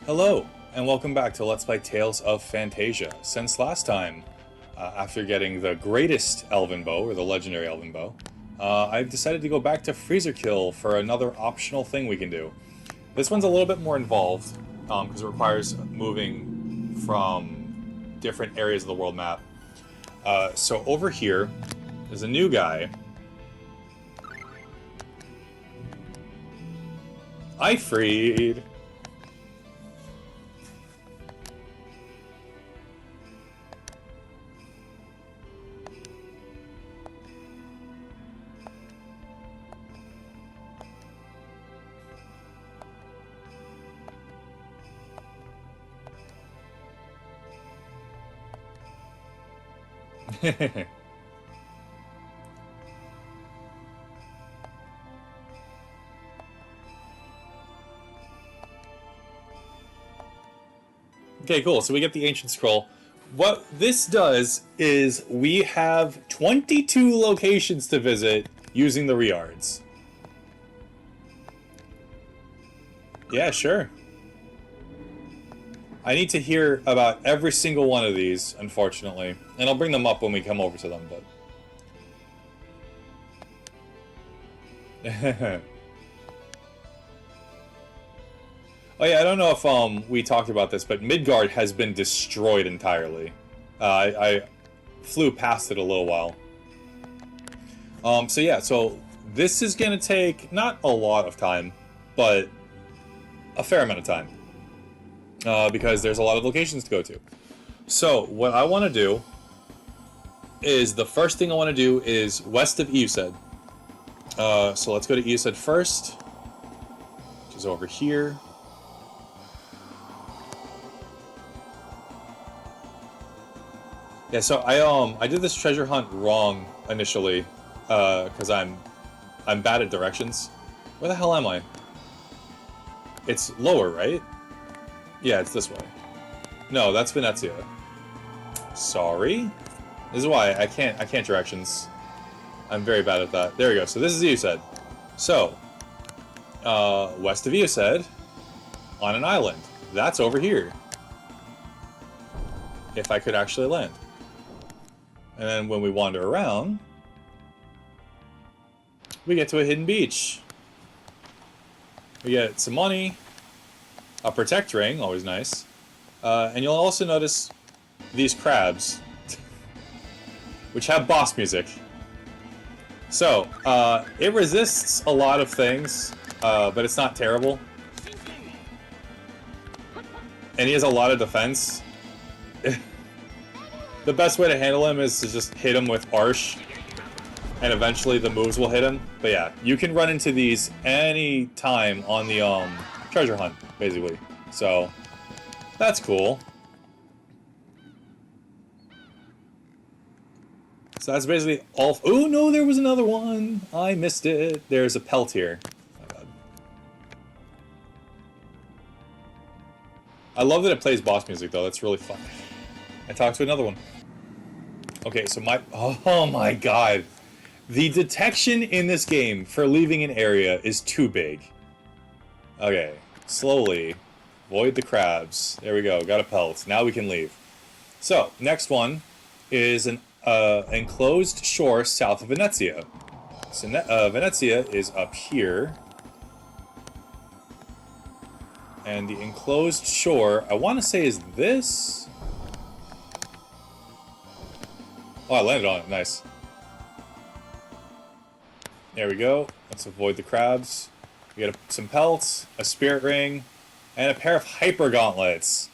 Hello, and welcome back to Let's Play Tales of Phantasia. Since last time, after getting the greatest elven bow, or the legendary elven bow, I've decided to go back to Freezer Kill for another optional thing we can do. This one's a little bit more involved, because it requires moving from different areas of the world map. So over here, there's a new guy. Aifried! Okay, cool. So we get the ancient scroll. What this does is we have 22 locations to visit using the Riards. Yeah, sure. I need to hear about every single one of these, unfortunately. And I'll bring them up when we come over to them, but... Oh yeah, I don't know if we talked about this, but Midgard has been destroyed entirely. I flew past it a little while. So yeah, so this is gonna take not a lot of time, but a fair amount of time. Because there's a lot of locations to go to. So what I want to do is, the first thing I want to do is west of Eused. So let's go to Eused first, which is over here. Yeah, so I did this treasure hunt wrong initially, because I'm bad at directions. Where the hell am I? It's lower, right? Yeah, it's this way. No, that's Venezia. Sorry. This is why I can't directions. I'm very bad at that. There we go. So this is Eused. So, west of Eused, on an island. That's over here. If I could actually land. And then when we wander around, we get to a hidden beach. We get some money, a protect ring, always nice. And you'll also notice these crabs, which have boss music. So, it resists a lot of things, but it's not terrible. And he has a lot of defense. The best way to handle him is to just hit him with Arsh, and eventually the moves will hit him. But yeah, you can run into these any time on the treasure hunt, basically. So that's cool. So that's basically all. Oh no, there was another one. I missed it. There's a pelt here. Oh my god. I love that it plays boss music though. That's really fun. I talked to another one. Okay, so oh my god. The detection in this game for leaving an area is too big. Okay, slowly. Avoid the crabs. There we go, got a pelt. Now we can leave. So, next one is an enclosed shore south of Venezia. So, Venezia is up here. And the enclosed shore, I want to say, is this? Oh, I landed on it. Nice. There we go. Let's avoid the crabs. We get some pelts, a spirit ring, and a pair of hyper gauntlets.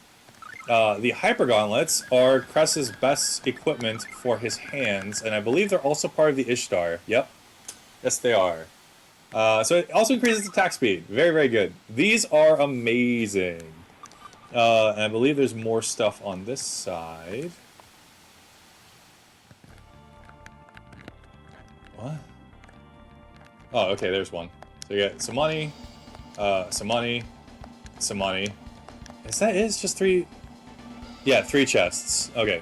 The hyper gauntlets are Cress's best equipment for his hands, and I believe they're also part of the Ishtar. Yep. Yes, they are. So it also increases attack speed. Very, very good. These are amazing. And I believe there's more stuff on this side. What? Oh, okay, there's one. So you get some money, some money, some money. Is that it? It's just three... Yeah, 3 chests. Okay.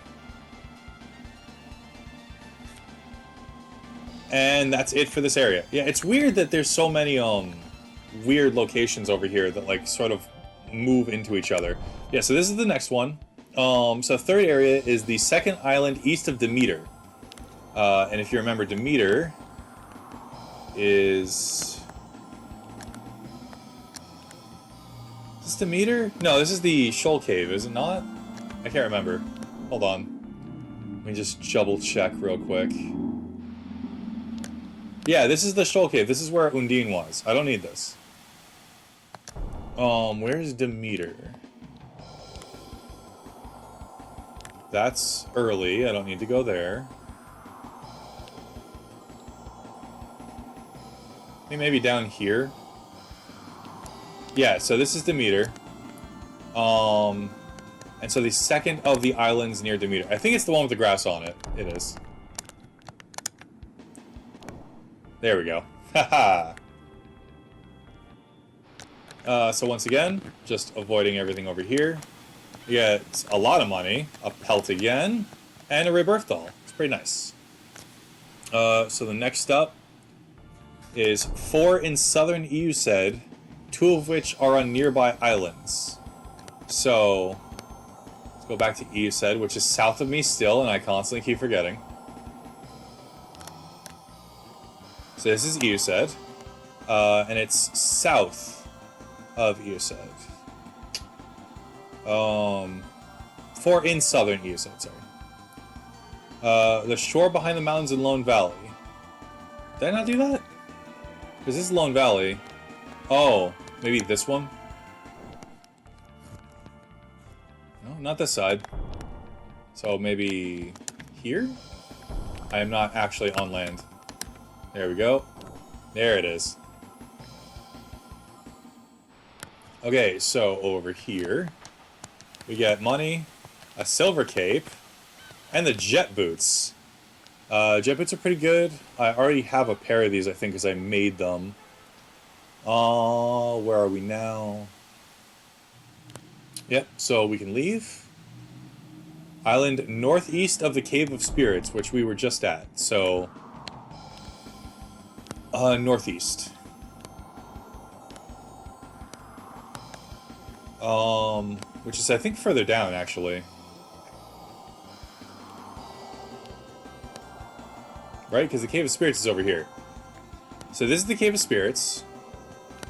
And that's it for this area. Yeah, it's weird that there's so many, weird locations over here that, like, sort of move into each other. Yeah, so this is the next one. So third area is the second island east of Demeter. And if you remember, Demeter is... Is this Demeter? No, this is the Shoal Cave, is it not? I can't remember. Hold on. Let me just double check real quick. Yeah, this is the Shoal Cave. This is where Undine was. I don't need this. Where's Demeter? That's early. I don't need to go there. I think maybe down here. Yeah, so this is Demeter. And so the second of the islands near Demeter. I think it's the one with the grass on it. It is. There we go. Haha. So once again, just avoiding everything over here. You get a lot of money, a pelt again, and a rebirth doll. It's pretty nice. So the next up is 4 in southern Eused, 2 of which are on nearby islands. So let's go back to Eused, which is south of me still, and I constantly keep forgetting. So this is Eused, and it's south of Eused. 4 in southern Eused, sorry. The shore behind the mountains in Lone Valley. Did I not do that? Because this is Lone Valley. Oh, maybe this one? No, not this side. So maybe here? I am not actually on land. There we go. There it is. Okay, so over here, we get money, a silver cape, and the jet boots. Jet boots are pretty good. I already have a pair of these, I think, because I made them. Where are we now? Yep, so we can leave. Island northeast of the Cave of Spirits, which we were just at. So, northeast. Which is, I think, further down, actually. Right? Because the Cave of Spirits is over here. So this is the Cave of Spirits.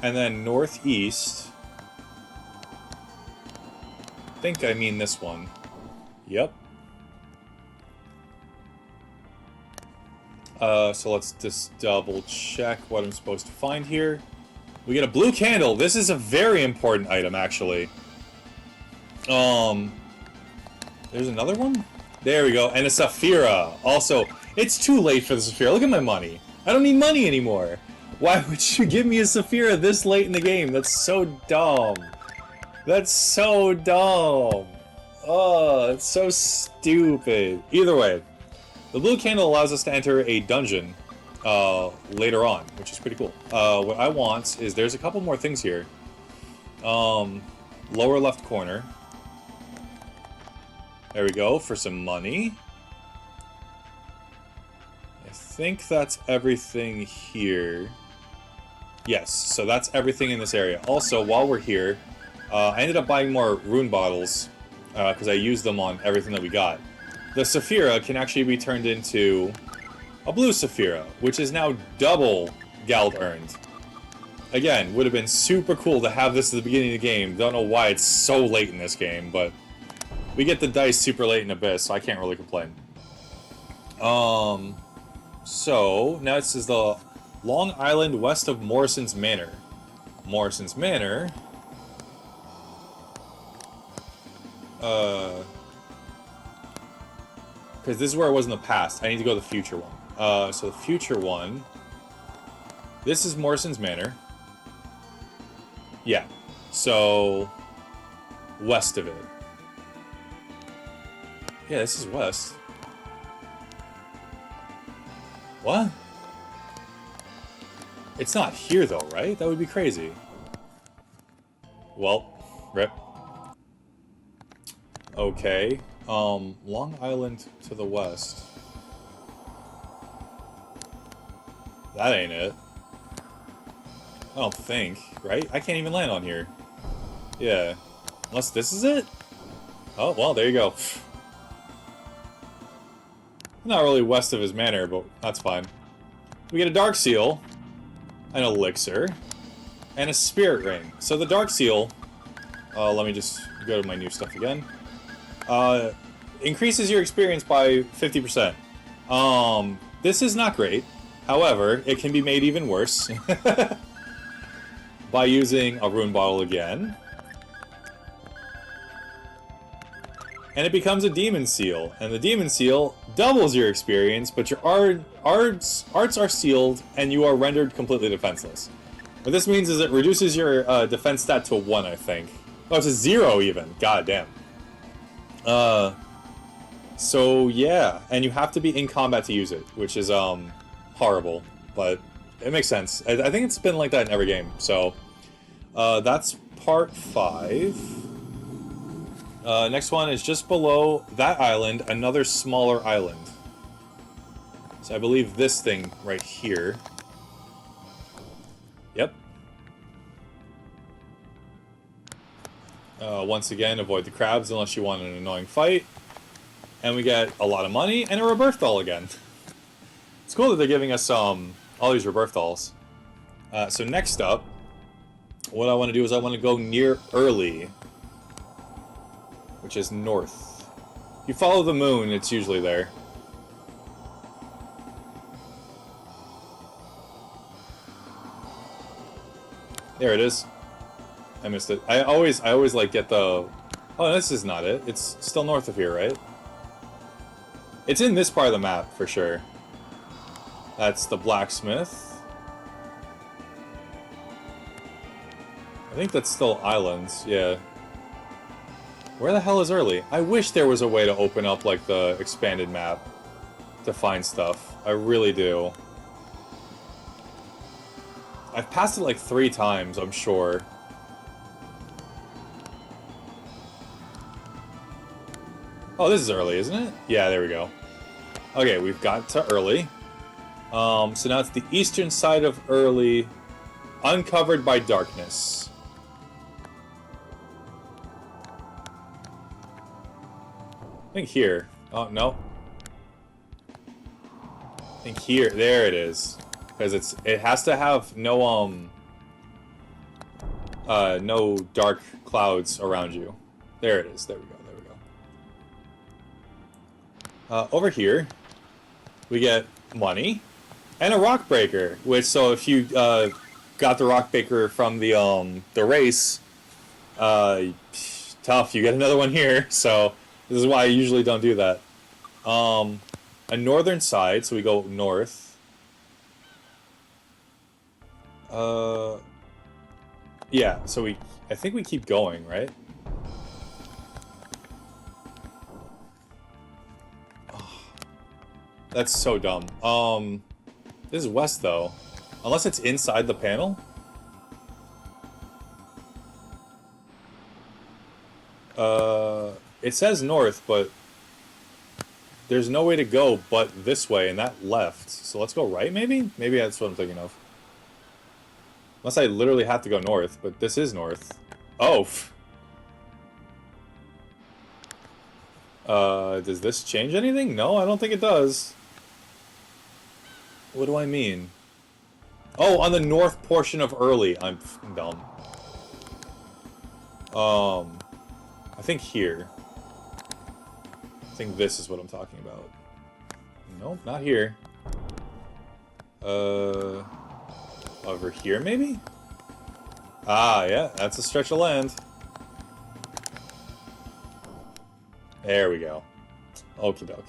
And then northeast... I think I mean this one. Yep. So let's just double check what I'm supposed to find here. We get a blue candle. This is a very important item, actually. There's another one? There we go. And a Saphira. Also, it's too late for the Saphira. Look at my money. I don't need money anymore. Why would you give me a Saphira this late in the game? That's so dumb. That's so dumb. Oh, it's so stupid. Either way, the blue candle allows us to enter a dungeon later on, which is pretty cool. What I want is, there's a couple more things here. Lower left corner. There we go, for some money. I think that's everything here. Yes, so that's everything in this area. Also, while we're here, I ended up buying more rune bottles, because I used them on everything that we got. The Saphira can actually be turned into a blue Saphira, which is now double Gald earned. Again, would have been super cool to have this at the beginning of the game. Don't know why it's so late in this game, but we get the dice super late in Abyss, so I can't really complain. So, now this is the Long Island west of Morrison's Manor. Morrison's Manor... because this is where it was in the past. I need to go to the future one. So the future one... This is Morrison's Manor. Yeah. So... west of it. Yeah, this is west. What? It's not here, though, right? That would be crazy. Well, rip. Okay. Long Island to the west. That ain't it. I don't think, right? I can't even land on here. Yeah. Unless this is it? Oh, well, there you go. Not really west of his manor, but that's fine. We get a Dark Seal, an Elixir, and a Spirit Ring. So the Dark Seal, let me just go to my new stuff again, increases your experience by 50%. This is not great. However, it can be made even worse by using a Rune Bottle again. And it becomes a Demon Seal. And the Demon Seal doubles your experience, but your arts are sealed, and you are rendered completely defenseless. What this means is it reduces your defense stat to 1, I think. Oh, it's a 0 even. God damn. So, yeah. And you have to be in combat to use it, which is, horrible. But it makes sense. I think it's been like that in every game. So, that's part 5. Next one is just below that island, another smaller island. So I believe this thing right here. Yep. Once again, avoid the crabs unless you want an annoying fight. And we get a lot of money and a rebirth doll again. It's cool that they're giving us all these rebirth dolls. So next up, what I want to do is I want to go near Early, which is north. If you follow the moon, it's usually there. There it is. I missed it. I always like get the... Oh, this is not it. It's still north of here, right? It's in this part of the map, for sure. That's the blacksmith. I think that's still islands, yeah. Where the hell is Early? I wish there was a way to open up, like, the expanded map to find stuff. I really do. I've passed it, like, 3 times, I'm sure. Oh, this is Early, isn't it? Yeah, there we go. Okay, we've got to Early. So now it's the eastern side of Early, uncovered by darkness. I think here. Oh, no. I think here. There it is. Because it has to have no dark clouds around you. There it is. There we go. There we go. Over here, we get money and a rock breaker. Which, so if you got the rock breaker from the race, tough. You get another one here. So this is why I usually don't do that. A northern side, so we go north. Yeah, so I think we keep going, right? Oh, that's so dumb. This is west, though. Unless it's inside the panel? It says north, but there's no way to go but this way, and that left. So let's go right, maybe? Maybe that's what I'm thinking of. Unless I literally have to go north, but this is north. Oh! Does this change anything? No, I don't think it does. What do I mean? Oh, on the north portion of Early. I'm dumb. I think here. I think this is what I'm talking about. Nope, not here. Over here, maybe? Ah, yeah, that's a stretch of land. There we go. Okie doke.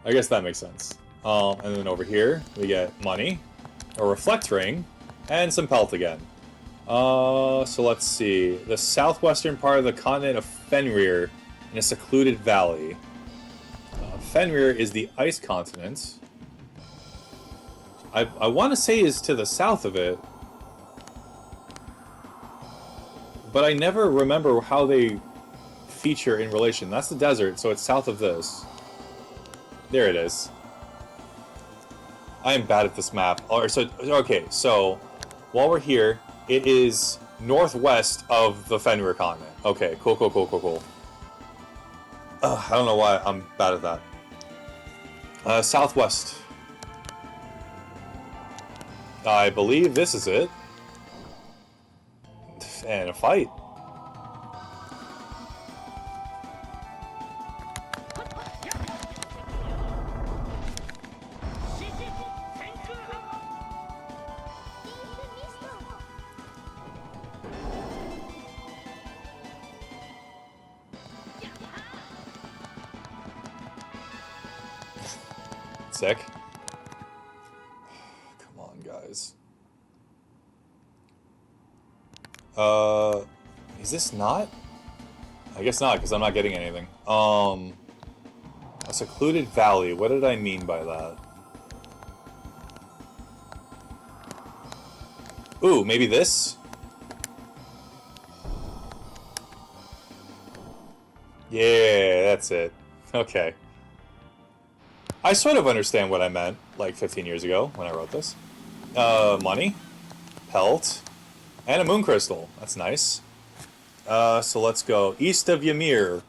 I guess that makes sense. And then over here, we get money, a reflect ring, and some pelt again. So let's see. The southwestern part of the continent of Fenrir in a secluded valley. Fenrir is the ice continent. I want to say is to the south of it. But I never remember how they feature in relation. That's the desert, so it's south of this. There it is. I am bad at this map. Okay, so while we're here, it is Northwest of the Fenrir continent. Okay, cool, cool, cool, cool, cool. I don't know why I'm bad at that. Southwest. I believe this is it. And a fight. Sick. Come on, guys. Is this not? I guess not, because I'm not getting anything. A secluded valley. What did I mean by that? Ooh, maybe this? Yeah, that's it. Okay. I sort of understand what I meant, like 15 years ago when I wrote this. Money, pelt, and a moon crystal. That's nice. So let's go east of Ymir,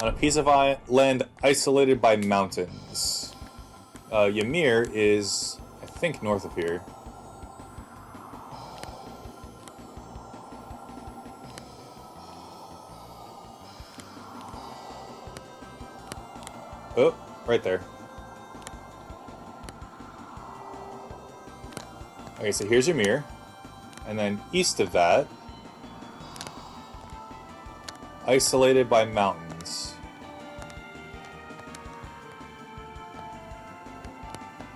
on a piece of land isolated by mountains. Ymir is, I think, north of here. Oh, right there. Okay, so here's Ymir. And then east of that, isolated by mountains.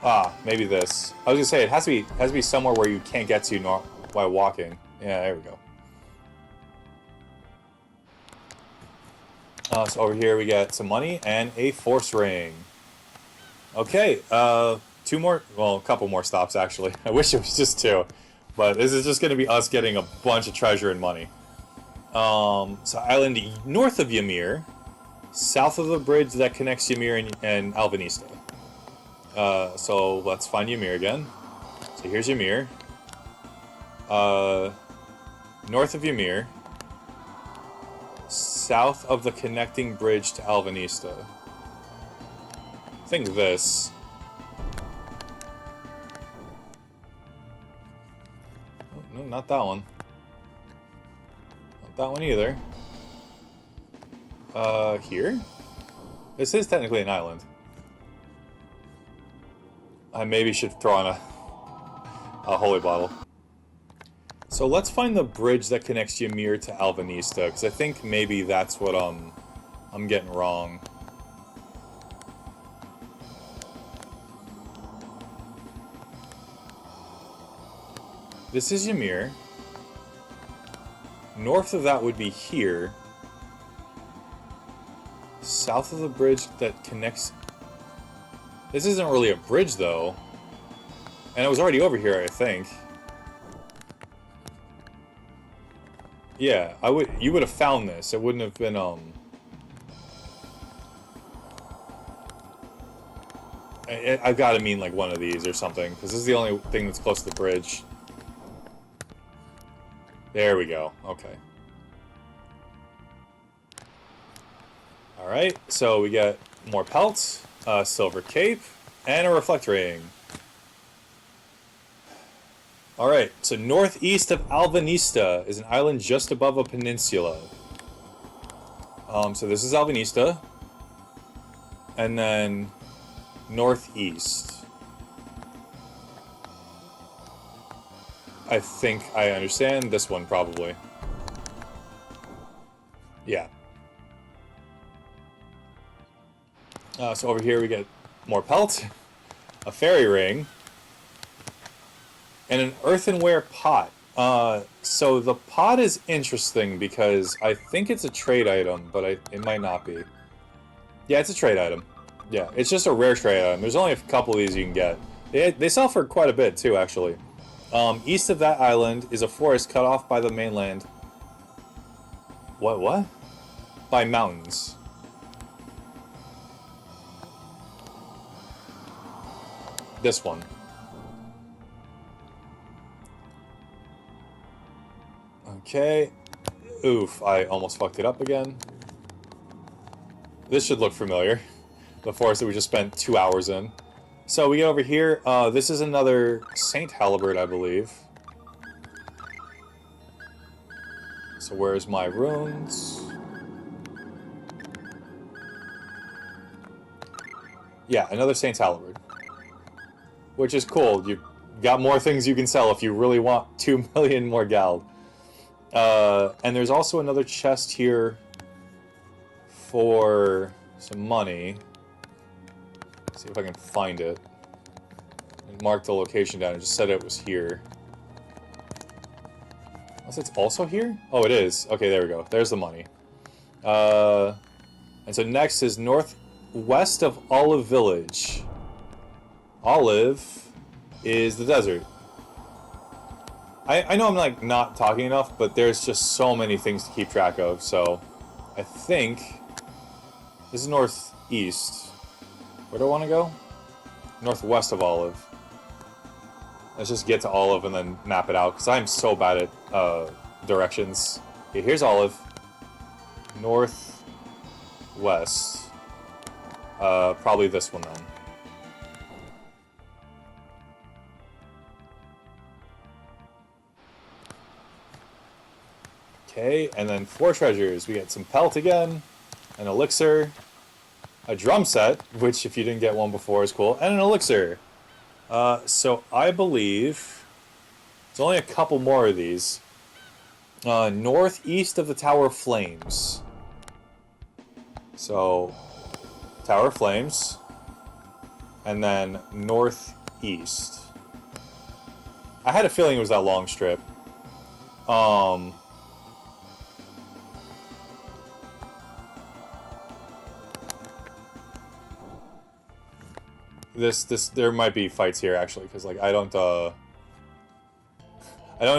Ah, maybe this. I was gonna say it has to be somewhere where you can't get to while walking. Yeah, there we go. So over here we get some money and a force ring. Okay, two more, well, a couple more stops actually. I wish it was just two, but this is just gonna be us getting a bunch of treasure and money. So island north of Ymir, south of the bridge that connects Ymir and Alvanista. So let's find Ymir again. So here's Ymir. North of Ymir, south of the connecting bridge to Alvanista. I think this. Oh, no, not that one. Not that one either. Here? This is technically an island. I maybe should throw on a holy bottle. So let's find the bridge that connects Ymir to Alvanista, because I think maybe that's what I'm getting wrong. This is Ymir. North of that would be here. South of the bridge that connects... This isn't really a bridge, though. And it was already over here, I think. Yeah, you would have found this. It wouldn't have been, I've got to mean, like, one of these or something, because this is the only thing that's close to the bridge. There we go. Okay. Alright, so we get more pelts, a silver cape, and a reflect ring. Alright, so northeast of Alvanista is an island just above a peninsula. So this is Alvanista. And then northeast. I think I understand this one, probably. Yeah. So over here we get more pelt, a fairy ring, and an earthenware pot. So the pot is interesting because I think it's a trade item, but it might not be. Yeah, it's a trade item. Yeah, it's just a rare trade item. There's only a couple of these you can get. They sell for quite a bit, too, actually. East of that island is a forest cut off by the mainland. What? By mountains. This one. Okay. Oof, I almost fucked it up again. This should look familiar. The forest that we just spent 2 hours in. So we get over here. This is another Saint Halibert, I believe. So where's my runes? Yeah, another Saint Halibert. Which is cool. You've got more things you can sell if you really want 2 million more Gald. And there's also another chest here for some money. Let's see if I can find it. And mark the location down. It just said it was here. Unless it's also here? Oh, it is. Okay, there we go. There's the money. And so next is northwest of Olive Village. Olive is the desert. I know I'm like not talking enough, but there's just so many things to keep track of, so I think this is northeast. Where do I want to go? Northwest of Olive. Let's just get to Olive and then map it out, because I'm so bad at directions. Okay, here's Olive. Northwest. Probably this one then. Okay, and then 4 treasures. We get some pelt again, an elixir, a drum set, which if you didn't get one before is cool, and an elixir. So I believe there's only a couple more of these. Northeast of the Tower of Flames. So, Tower of Flames, and then northeast. I had a feeling it was that long strip. There might be fights here actually, because like I don't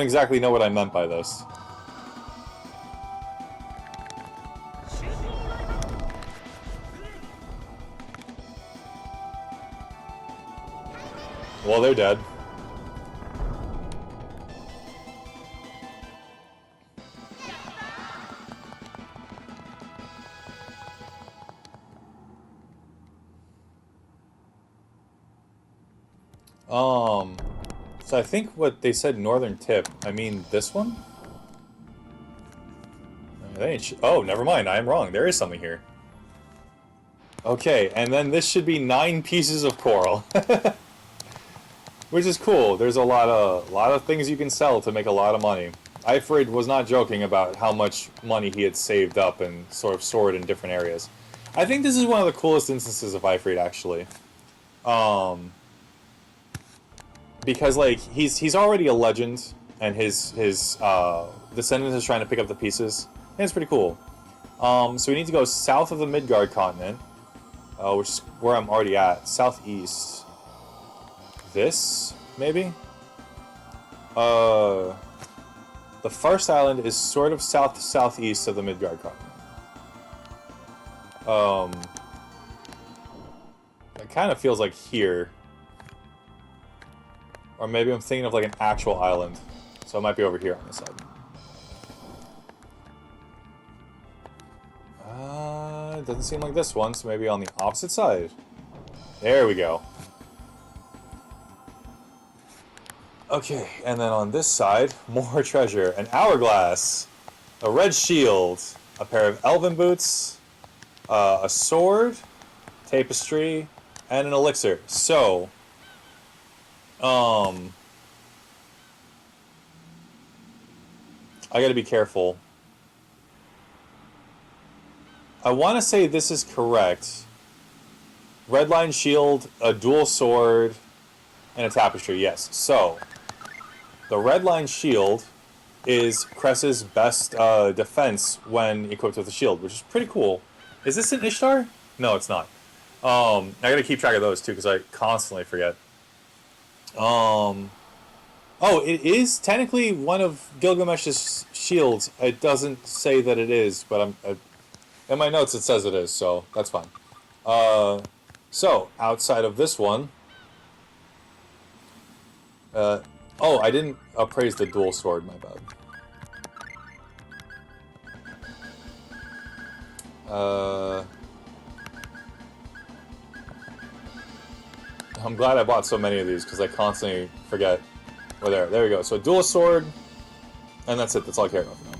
exactly know what I meant by this. Well, they're dead. So I think what they said northern tip, I mean this one? They ain't oh, never mind, I am wrong. There is something here. Okay, and then this should be 9 pieces of coral. Which is cool. There's a lot of things you can sell to make a lot of money. Aifried was not joking about how much money he had saved up and sort of stored in different areas. I think this is one of the coolest instances of Aifried, actually. Because like he's already a legend, and his descendants is trying to pick up the pieces. And it's pretty cool. So we need to go south of the Midgard continent, which is where I'm already at. Southeast. This maybe. The first island is sort of south to southeast of the Midgard continent. It kind of feels like here. Or maybe I'm thinking of like an actual island. So it might be over here on this side. It doesn't seem like this one, so maybe on the opposite side. There we go. Okay, and then on this side, more treasure. An hourglass, a red shield, a pair of elven boots, a sword, tapestry, and an elixir. So, I gotta be careful. I want to say this is correct. Redline shield, a dual sword, and a tapestry, yes. So, the redline shield is Cress's best defense when equipped with a shield, which is pretty cool. Is this an Ishtar? No, it's not. I gotta keep track of those too, because I constantly forget. Oh, it is technically one of Gilgamesh's shields. It doesn't say that it is, but in my notes it says it is, so that's fine. So, outside of this one... oh, I didn't appraise the dual sword, my bad. I'm glad I bought so many of these because I constantly forget. Well, there we go. So dual sword, and that's it. That's all I care about for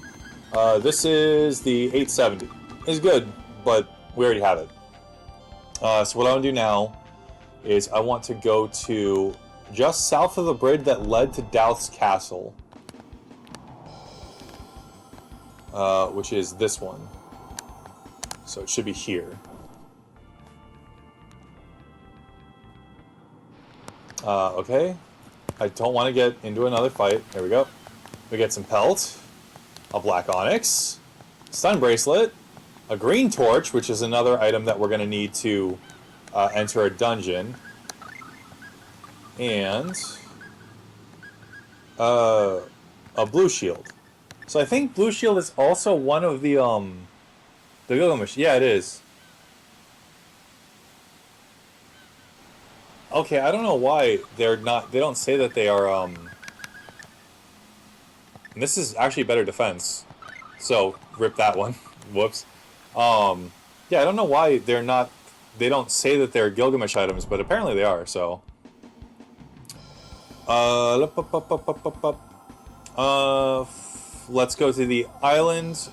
now. This is the 870. It's good, but we already have it. So what I want to do now is I want to go to just south of the bridge that led to Douth's castle, which is this one. So it should be here. Okay. I don't want to get into another fight. There we go. We get some pelt, a black onyx, stun bracelet, a green torch, which is another item that we're going to need to enter a dungeon, and a blue shield. So I think blue shield is also one of the Gilgamesh. Yeah, it is. Okay, I don't know why they're not. They don't say that they are. And this is actually better defense. So rip that one. Whoops. Yeah, I don't know why they're not. They don't say that they're Gilgamesh items, but apparently they are. So. Let's go to the island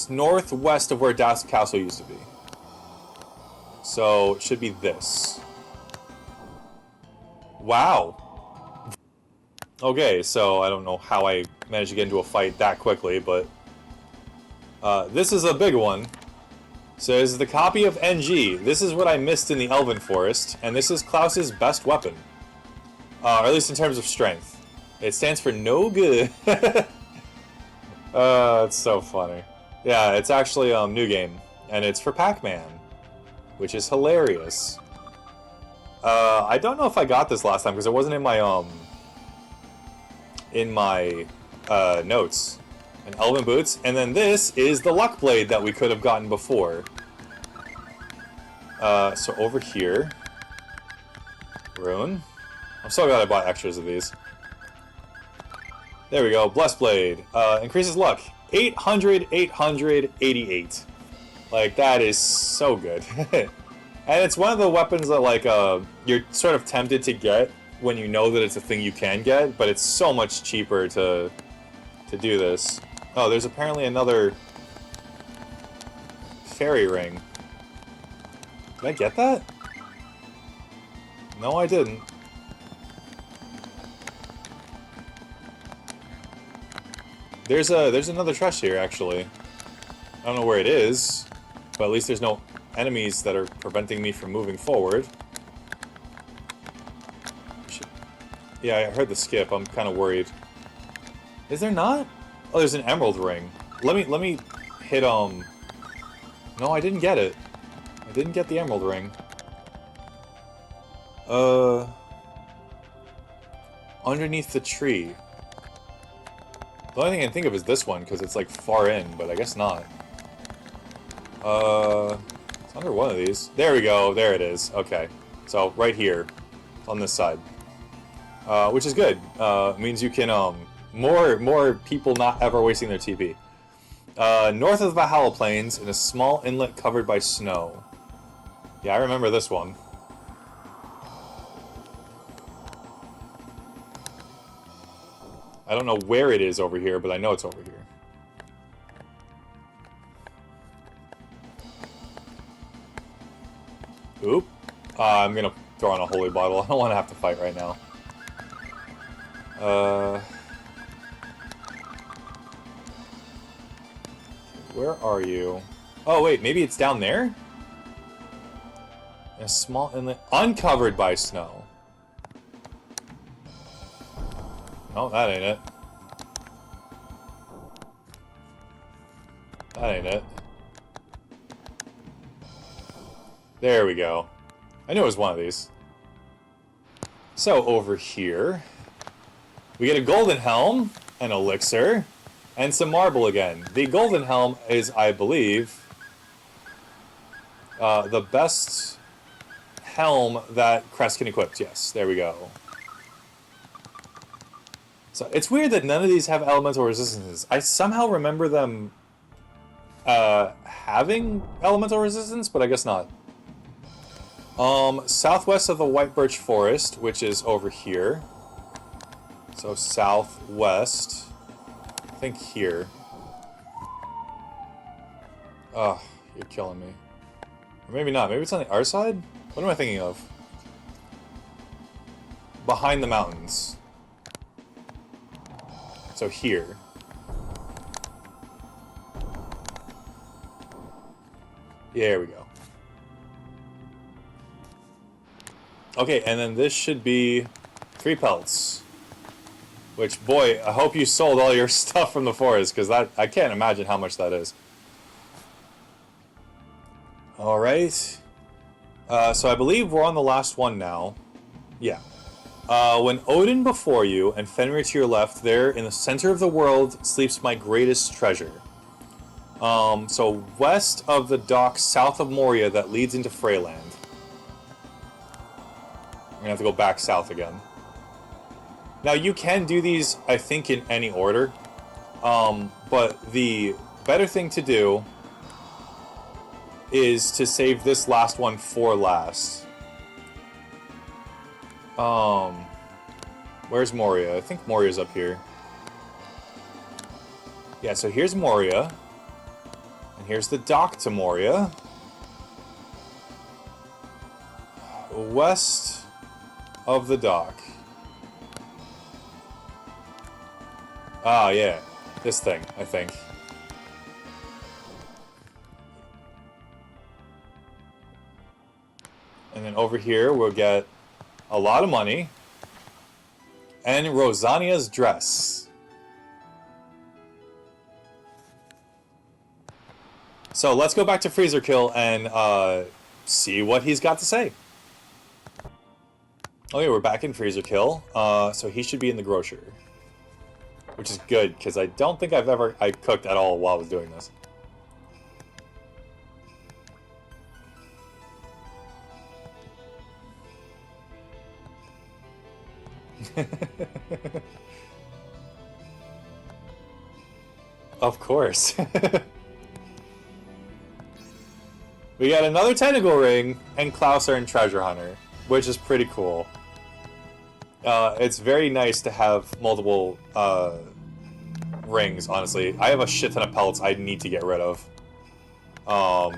northwest of where Das Castle used to be. So it should be this. Wow. Okay, so I don't know how I managed to get into a fight that quickly, but this is a big one. So this is the copy of NG. This is what I missed in the Elven Forest, and this is Klaus's best weapon. Or at least in terms of strength. It stands for no good. It's so funny. Yeah, it's actually new game, and it's for Pac-Man, which is hilarious. I don't know if I got this last time because it wasn't in my notes. And Elven Boots, and then this is the Luck Blade that we could have gotten before. So over here, Rune. I'm so glad I bought extras of these. There we go, Blessed Blade. Increases luck. 800, 888. Like, that is so good. And it's one of the weapons that, like, you're sort of tempted to get when you know that it's a thing you can get, but it's so much cheaper to do this. Oh, there's apparently another fairy ring. Did I get that? No, I didn't. There's another chest here, actually. I don't know where it is, but at least there's no enemies that are preventing me from moving forward. Yeah, I heard the skip. I'm kind of worried. Is there not? Oh, there's an emerald ring. Let me hit No, I didn't get it. I didn't get the emerald ring. Underneath the tree. The only thing I can think of is this one, because it's like far in, but I guess not. It's under one of these. There we go, there it is. Okay. So, right here. On this side. Which is good. Means you can, more people not ever wasting their TP. North of the Valhalla Plains, in a small inlet covered by snow. Yeah, I remember this one. I don't know where it is over here, but I know it's over here. Oop. I'm gonna throw on a holy bottle. I don't want to have to fight right now. Where are you? Oh, wait, maybe it's down there? A small inlet uncovered by snow. No, that ain't it. That ain't it. There we go. I knew it was one of these. So, over here, we get a golden helm, an elixir, and some marble again. The golden helm is, I believe, the best helm that Crest can equip. Yes, there we go. So it's weird that none of these have elemental resistances. I somehow remember them having elemental resistance, but I guess not. Southwest of the White Birch Forest, which is over here. So southwest. I think here. Oh, you're killing me. Or maybe not. Maybe it's on the other side? What am I thinking of? Behind the mountains. So here. Yeah, there we go. Okay, and then this should be 3 pelts. Which, boy, I hope you sold all your stuff from the forest, because that I can't imagine how much that is. Alright. So I believe we're on the last one now. Yeah. When Odin before you and Fenrir to your left, there in the center of the world sleeps my greatest treasure. So west of the dock, south of Moria, that leads into Freyland. I'm gonna have to go back south again. Now you can do these, I think, in any order. But the better thing to do is to save this last one for last. Where's Moria? I think Moria's up here. Yeah, so here's Moria. And here's the dock to Moria. West of the dock. Ah, yeah. This thing, I think. And then over here, we'll get a lot of money. And Rosania's dress. So let's go back to Freezer Kill and see what he's got to say. Okay, we're back in Freezer Kill. So he should be in the grocer. Which is good, because I don't think I cooked at all while I was doing this. Of course. We got another tentacle ring and Klausar and Treasure Hunter, which is pretty cool. It's very nice to have multiple rings, honestly. I have a shit ton of pellets I need to get rid of. I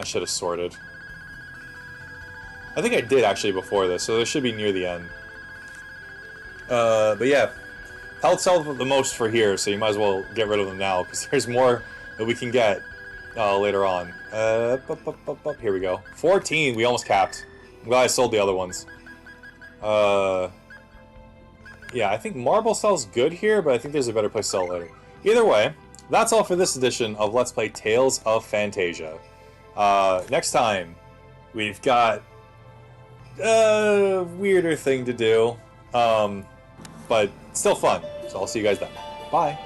should have sorted. I think I did actually before this, so this should be near the end. But yeah, pellets sell the most for here, so you might as well get rid of them now, because there's more that we can get later on. Here we go. 14, we almost capped. I'm glad I sold the other ones. Yeah, I think marble sells good here, but I think there's a better place to sell it later. Either way, that's all for this edition of Let's Play Tales of Phantasia. Next time, we've got a weirder thing to do, but still fun. So I'll see you guys then. Bye.